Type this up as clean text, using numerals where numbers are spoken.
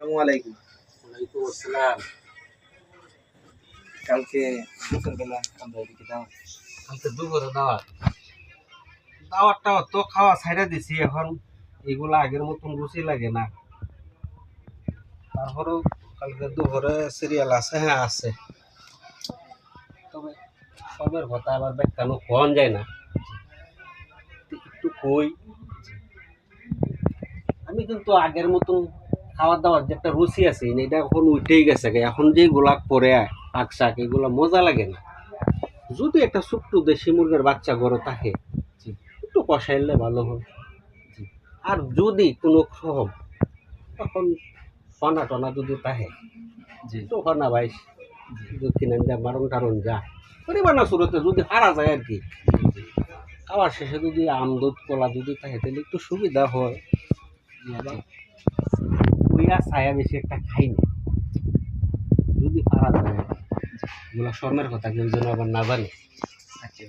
আসসালামু আলাইকুম। ওয়ালাইকুম আসসালাম। কালকে দুপুরবেলা আমরা এদিকে দাওয়াত। কালকে দুপুরে দাওয়াত টাওয়াত তো খাওয়া ছাইড়া দিছি। এখন এগুলা আগের মতন রুচি লাগে না। তারপরেও কালকে দুপুরে সিরিয়াল আছে, হ্যাঁ আছে। তবে সবের কথা আবার ব্যাখ্যানো কোন যায় না, একটু কই। আমি কিন্তু আগের মতন খাওয়া দাওয়ার যে একটা রুচি আছে এটা এখন উঠেই গেছে গে। এখন যেগুলা করে শাক শাক এগুলা মজা লাগে না। যদি একটা ছোট্ট দেশি মুরগির বাচ্চা গরু থাকে, একটু কষাইলে ভালো হয়। আর যদি কোনো রকম তখন ফনা টনা যদি থাকে, জি তো ফনা ভাই কিনেন যা মারণ টারণ যা পরিমাণ শুরুতে যদি হারা যায় আর কি। খাওয়ার শেষে যদি আম দুধ কলা যদি থাকে তাহলে একটু সুবিধা হয়। আবার কুইয়া ছায়া বেশি একটা খাই না যদি পারা যায়। এগুলো শর্মের কথা কেউ যেন আবার না জানে। আচ্ছা